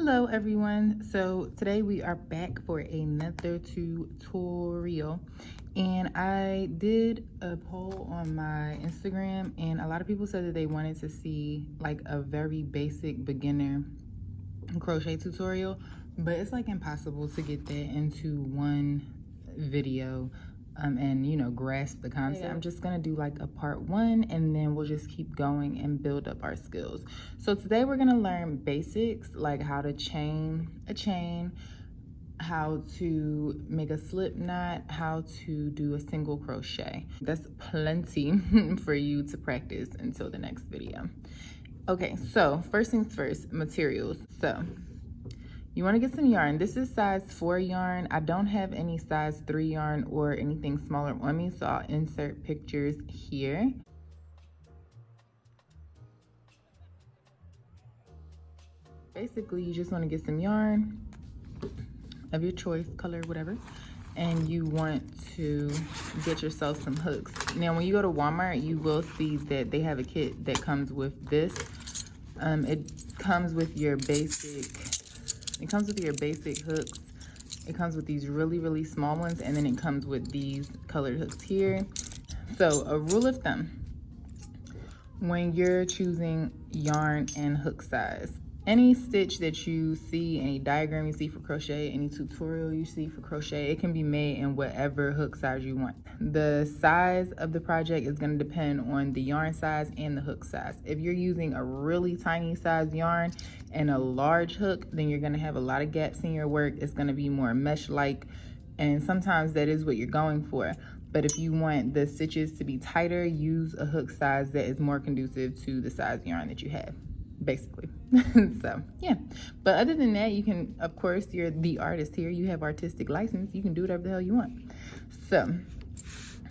Hello everyone. So today we are back for another tutorial, and I did a poll on my Instagram and a lot of people said that they wanted to see like a very basic beginner crochet tutorial, but it's like impossible to get that into one video and grasp the concept. I'm just gonna do like a part one and then we'll just keep going and build up our skills. So today we're gonna learn basics like how to chain a chain, how to make a slip knot, how to do a single crochet. That's plenty for you to practice until the next video. Okay, so first things first, materials. So you want to get some yarn. This is size 4 yarn. I don't have any size 3 yarn or anything smaller on me, so I'll insert pictures here. Basically, you just want to get some yarn of your choice, color, whatever, and you want to get yourself some hooks. Now, when you go to Walmart, you will see that they have a kit that comes with this. It comes with your basic hooks. It comes with these really small ones, and then it comes with these colored hooks here. So a rule of thumb when you're choosing yarn and hook size, any stitch that you see, any diagram you see for crochet, any tutorial you see for crochet, it can be made in whatever hook size you want. The size of the project is going to depend on the yarn size and the hook size. If you're using a really tiny size yarn and a large hook, then you're going to have a lot of gaps in your work. It's going to be more mesh-like, and sometimes that is what you're going for. But if you want the stitches to be tighter, use a hook size that is more conducive to the size yarn that you have, basically. So yeah, but other than that, you can, of course, you're the artist here, you have artistic license, you can do whatever the hell you want. So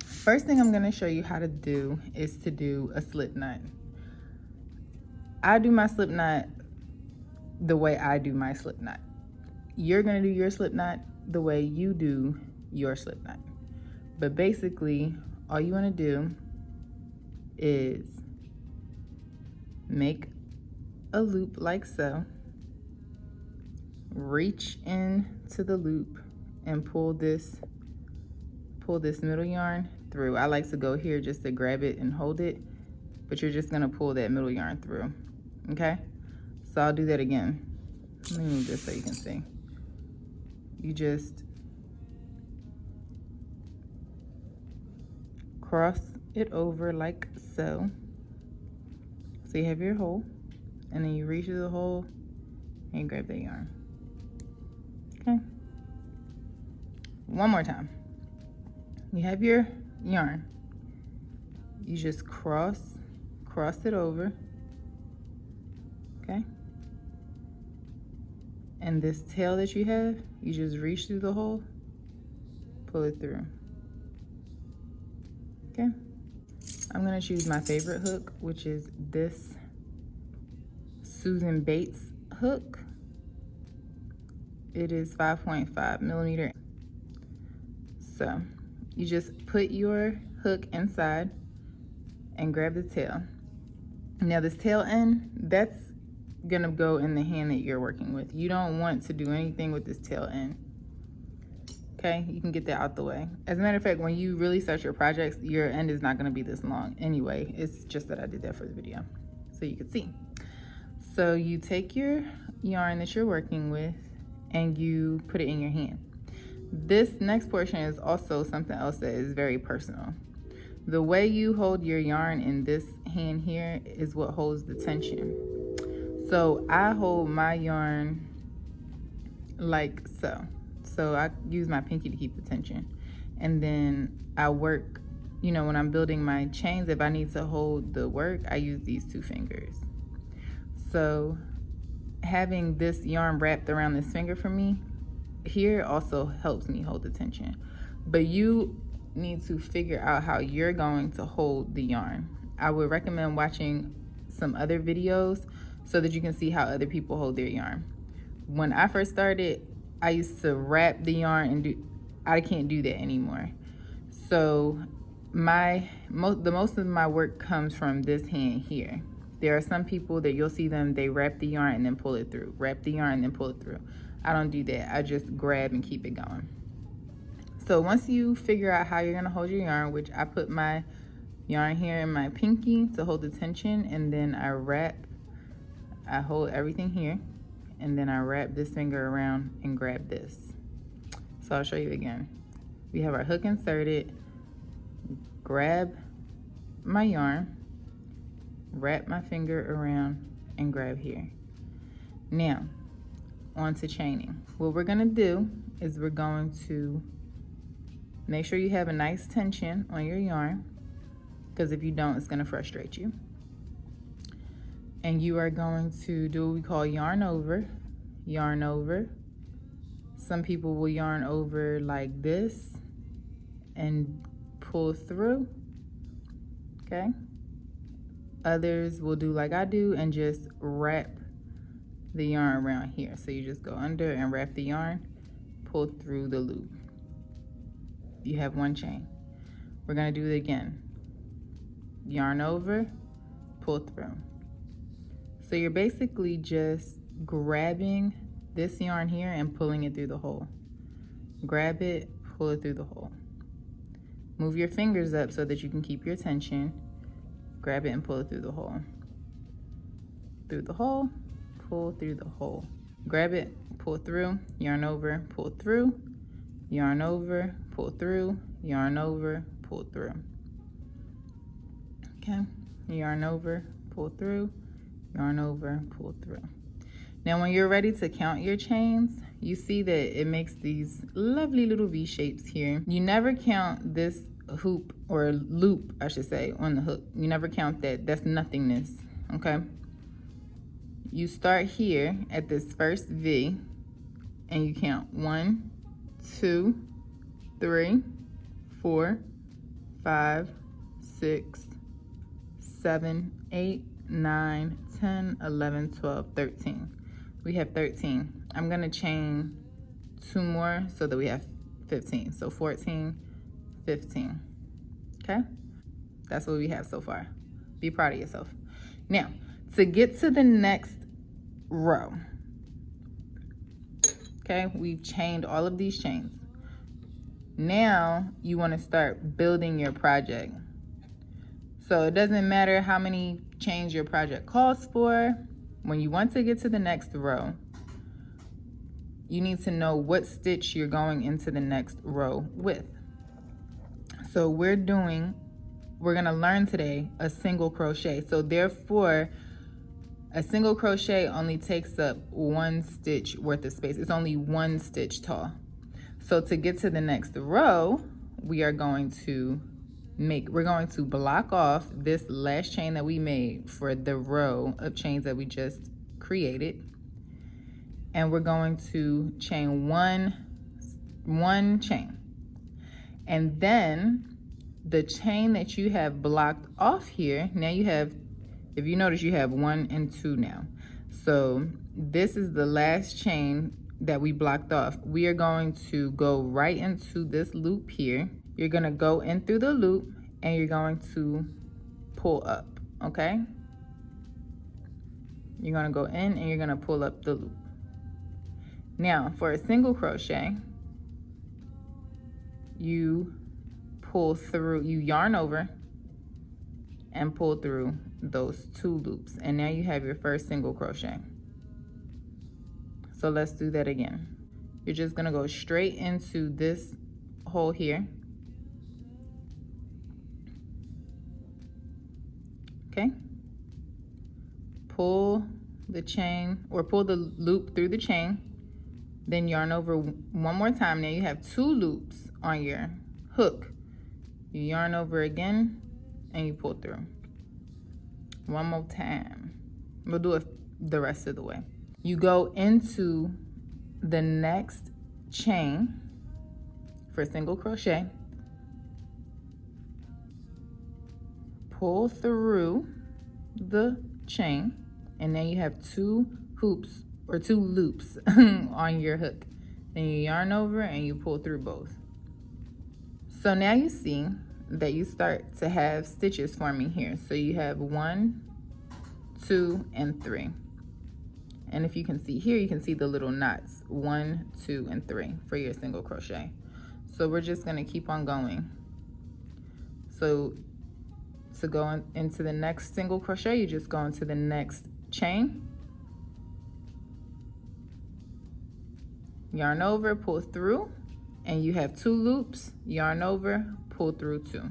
first thing I'm going to show you how to do is to do a slip knot. I do my slip knot the way I do my slip knot. You're going to do your slip knot the way you do your slip knot. But basically, all you want to do is make a loop like so, reach into the loop and pull this middle yarn through. I like to go here just to grab it and hold it, but you're just gonna pull that middle yarn through. Okay, so I'll do that again. Let me move this so you can see. You just cross it over like so. So you have your hole, and then you reach through the hole and grab that yarn. Okay, one more time. You have your yarn, you just cross it over, okay, and this tail that you have, you just reach through the hole, pull it through. Okay, I'm gonna choose my favorite hook, which is this Susan Bates hook. It is 5.5 millimeter. So you just put your hook inside and grab the tail. Now this tail end, that's gonna go in the hand that you're working with. You don't want to do anything with this tail end. Okay, you can get that out the way. As a matter of fact, when you really start your projects, your end is not gonna be this long anyway. It's just that I did that for the video so you could see. So you take your yarn that you're working with and you put it in your hand. This next portion is also something else that is very personal. The way you hold your yarn in this hand here is what holds the tension. So I hold my yarn like so. So I use my pinky to keep the tension. And then I work, when I'm building my chains, if I need to hold the work, I use these 2 fingers. So having this yarn wrapped around this finger for me here also helps me hold the tension. But you need to figure out how you're going to hold the yarn. I would recommend watching some other videos so that you can see how other people hold their yarn. When I first started, I used to wrap the yarn and I can't do that anymore. So the most of my work comes from this hand here. There are some people that you'll see them, they wrap the yarn and then pull it through, wrap the yarn and then pull it through. I don't do that. I just grab and keep it going. So once you figure out how you're gonna hold your yarn, which I put my yarn here in my pinky to hold the tension, and then I hold everything here, and then I wrap this finger around and grab this. So I'll show you again. We have our hook inserted, grab my yarn, wrap my finger around and grab here. Now, on to chaining. What we're gonna do is we're going to make sure you have a nice tension on your yarn, because if you don't, it's gonna frustrate you. And you are going to do what we call yarn over, yarn over. Some people will yarn over like this and pull through, okay? Others will do like I do and just wrap the yarn around here. So you just go under and wrap the yarn, pull through the loop. You have one chain. We're gonna do it again. Yarn over, pull through. So you're basically just grabbing this yarn here and pulling it through the hole. Grab it, pull it through the hole. Move your fingers up so that you can keep your tension. Grab it and pull it through the hole. Through the hole, pull through the hole. Grab it, pull through, yarn over, pull through, yarn over, pull through, yarn over, pull through. Okay, yarn over, pull through, yarn over, pull through. Now when you're ready to count your chains, you see that it makes these lovely little V shapes here. You never count this hoop or loop, I should say, on the hook. You never count that. That's nothingness, okay? You start here at this first V and you count 1, 2, 3, 4, 5, 6, 7, 8, 9, 10, 11, 12, 13. We have 13. I'm gonna chain 2 more so that we have 15. So 14, 15, okay? That's what we have so far. Be proud of yourself. Now, to get to the next row, okay, we've chained all of these chains. Now, you wanna start building your project. So it doesn't matter how many chains your project calls for. When you want to get to the next row, you need to know what stitch you're going into the next row with. So we're gonna learn today a single crochet. So therefore, a single crochet only takes up 1 stitch worth of space. It's only 1 stitch tall. So to get to the next row, we're going to block off this last chain that we made for the row of chains that we just created. And we're going to chain one chain. And then the chain that you have blocked off here, now you have, if you notice, you have 1 and 2 now. So this is the last chain that we blocked off. We are going to go right into this loop here. You're gonna go in through the loop and you're going to pull up, okay? You're gonna go in and you're gonna pull up the loop. Now, for a single crochet, you pull through, you yarn over and pull through those 2 loops. And now you have your first single crochet. So let's do that again. You're just gonna go straight into this hole here. Okay, pull the chain or pull the loop through the chain, then yarn over 1 more time. Now you have 2 loops on your hook. You yarn over again and you pull through. 1 more time. We'll do it the rest of the way. You go into the next chain for single crochet, pull through the chain, and then you have 2 hoops or 2 loops on your hook. Then you yarn over and you pull through both. So now you see that you start to have stitches forming here. So you have 1, 2, and 3. And if you can see here, you can see the little knots, 1, 2, and 3 for your single crochet. So we're just going to keep on going. So to go into the next single crochet, you just go into the next chain, yarn over, pull through, and you have 2 loops, yarn over, pull through 2.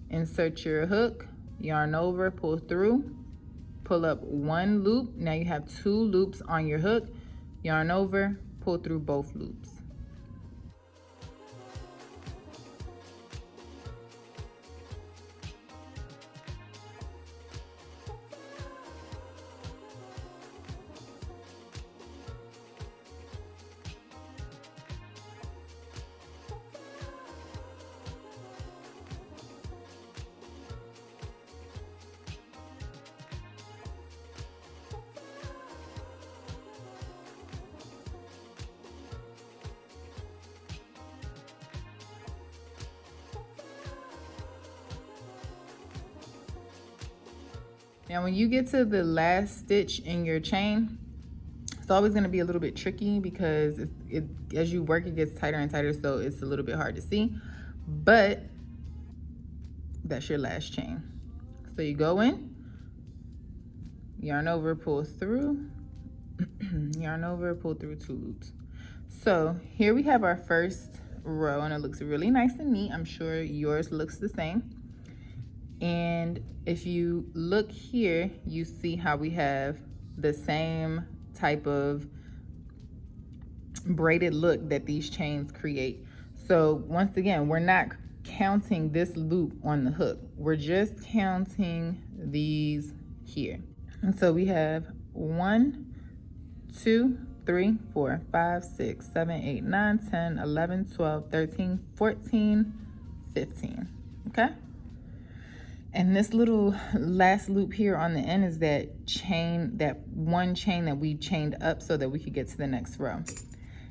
Insert your hook, yarn over, pull through, pull up 1 loop. Now you have 2 loops on your hook, yarn over, pull through both loops. Now when you get to the last stitch in your chain, it's always going to be a little bit tricky because as you work, it gets tighter and tighter, so it's a little bit hard to see. But that's your last chain. So you go in, yarn over, pull through, yarn over, pull through 2 loops. So here we have our first row, and it looks really nice and neat. I'm sure yours looks the same. And if you look here, you see how we have the same type of braided look that these chains create. So once again, we're not counting this loop on the hook. We're just counting these here. And so we have 1, 2, 3, 4, 5, 6, 7, 8, 9, 10, 11, 12, 13, 14, 15. Okay? And this little last loop here on the end is that chain, that 1 chain that we chained up so that we could get to the next row.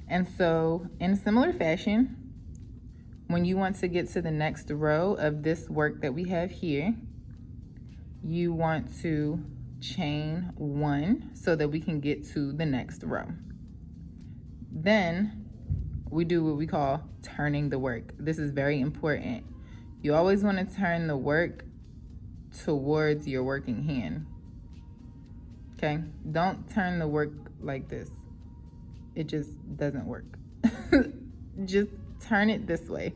And so in a similar fashion, when you want to get to the next row of this work that we have here, you want to chain 1 so that we can get to the next row. Then we do what we call turning the work. This is very important. You always want to turn the work towards your working hand. Okay? Don't turn the work like this. It just doesn't work. Just turn it this way.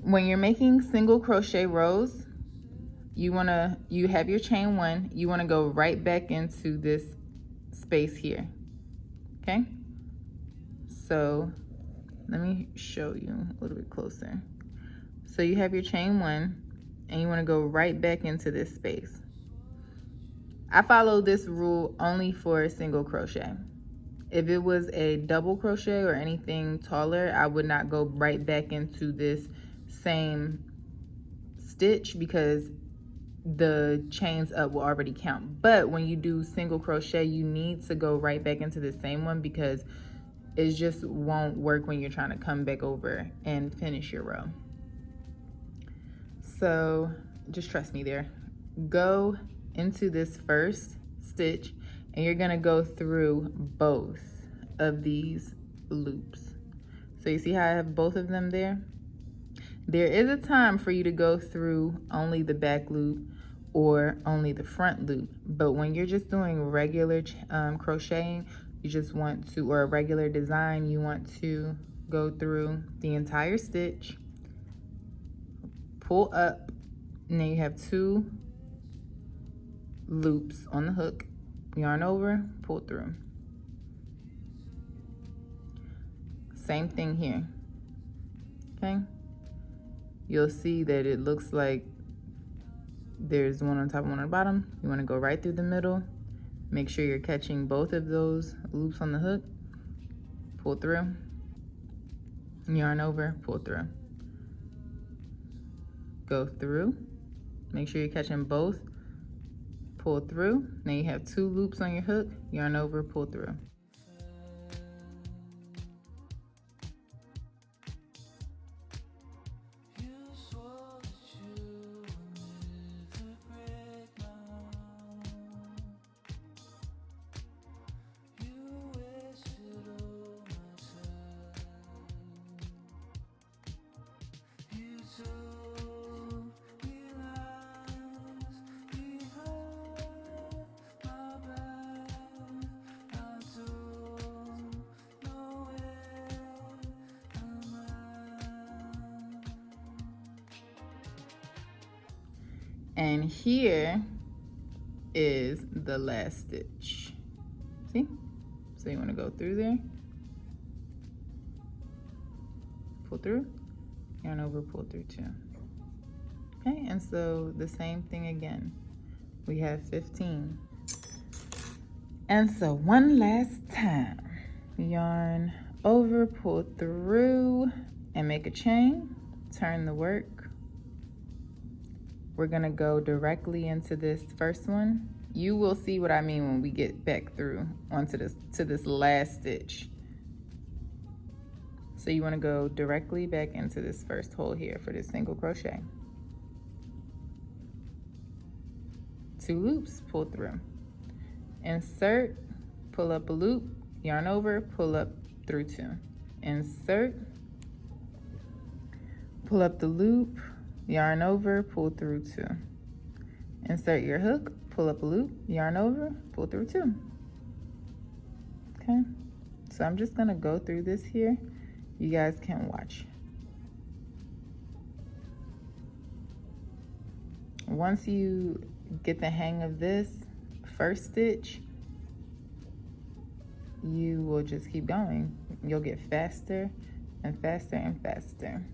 When you're making single crochet rows, you have your chain 1, you want to go right back into this space here. Okay? So let me show you a little bit closer. So you have your chain 1 and you want to go right back into this space. I follow this rule only for single crochet. If it was a double crochet or anything taller, I would not go right back into this same stitch because the chains up will already count. But when you do single crochet, you need to go right back into the same one because it just won't work when you're trying to come back over and finish your row. So just trust me there. Go into this first stitch and you're gonna go through both of these loops. So you see how I have both of them there? There is a time for you to go through only the back loop or only the front loop, but when you're just doing regular crocheting, you just want to, or a regular design, you want to go through the entire stitch, pull up, and then you have 2 loops on the hook, yarn over, pull through. Same thing here. Okay? You'll see that it looks like there's one on top and one on the bottom. You want to go right through the middle. Make sure you're catching both of those loops on the hook. Pull through. Yarn over, pull through. Go through. Make sure you're catching both. Pull through. Now you have 2 loops on your hook. Yarn over, pull through. And here is the last stitch. See? So you want to go through there, pull through, yarn over, pull through 2. Okay, and so the same thing again. We have 15. And so one last time, yarn over, pull through, and make a chain, turn the work. We're gonna go directly into this first one. You will see what I mean when we get back through onto this last stitch. So you wanna go directly back into this first hole here for this single crochet. 2 loops, pull through. Insert, pull up a loop, yarn over, pull up through 2. Insert, pull up the loop, yarn over, pull through 2. Insert your hook, pull up a loop, yarn over, pull through 2. Okay, so I'm just gonna go through this here. You guys can watch. Once you get the hang of this first stitch, you will just keep going. You'll get faster and faster and faster.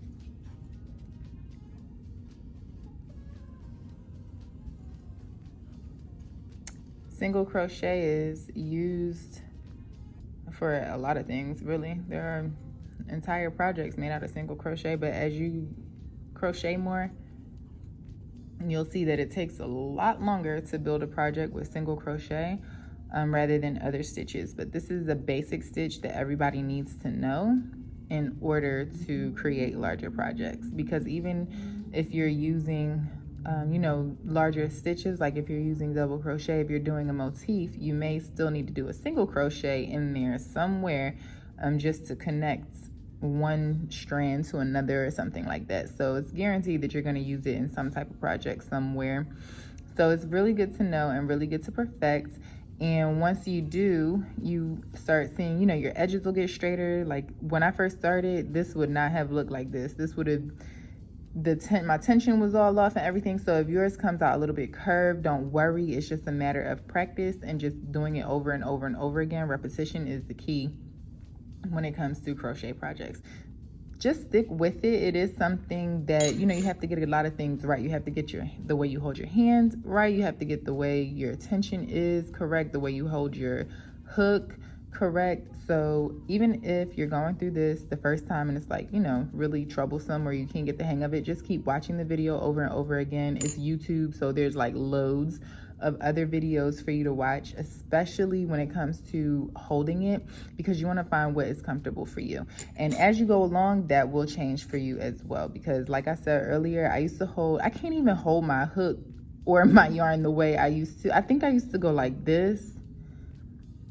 Single crochet is used for a lot of things, really. There are entire projects made out of single crochet, but as you crochet more, you'll see that it takes a lot longer to build a project with single crochet rather than other stitches. But this is the basic stitch that everybody needs to know in order to create larger projects, because even if you're using you know, larger stitches, like if you're using double crochet, if you're doing a motif, you may still need to do a single crochet in there somewhere just to connect one strand to another or something like that. So it's guaranteed that you're going to use it in some type of project somewhere. So it's really good to know and really good to perfect. And once you do, you start seeing, you know, your edges will get straighter. Like when I first started, this would not have looked like this. This would have, my tension was all off and everything. So if yours comes out a little bit curved, don't worry. It's just a matter of practice and just doing it over and over and over again. Repetition is the key when it comes to crochet projects. Just stick with it. It is something that, you know, you have to get a lot of things right. You have to get the way you hold your hands right. You have to get the way your tension is correct, the way you hold your hook correct. So even if you're going through this the first time and it's like, you know, really troublesome or you can't get the hang of it, just keep watching the video over and over again. It's YouTube, so there's like loads of other videos for you to watch, especially when it comes to holding it, because you want to find what is comfortable for you. And as you go along, that will change for you as well, because like I said earlier, I can't even hold my hook or my yarn the way I used to. I think I used to go like this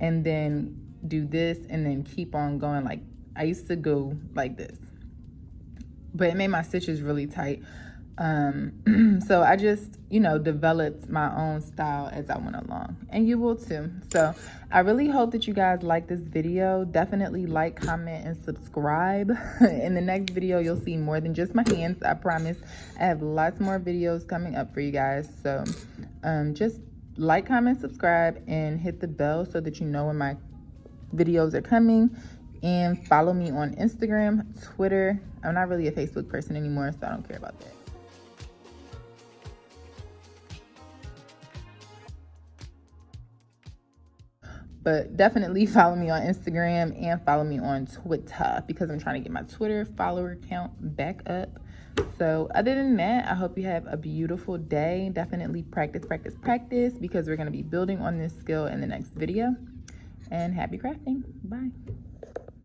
and then do this and then keep on going. Like I used to go like this, but it made my stitches really tight. So I just, you know, developed my own style as I went along, and you will too. So I really hope that you guys like this video. Definitely like, comment, and subscribe. In the next video, you'll see more than just my hands. I promise. I have lots more videos coming up for you guys. So just like, comment, subscribe, and hit the bell so that you know when my videos are coming. And follow me on Instagram, Twitter. I'm not really a Facebook person anymore, so I don't care about that. But definitely follow me on Instagram and follow me on Twitter, because I'm trying to get my Twitter follower count back up. So other than that, I hope you have a beautiful day. Definitely practice, practice, practice, because we're going to be building on this skill in the next video. And happy crafting. Bye.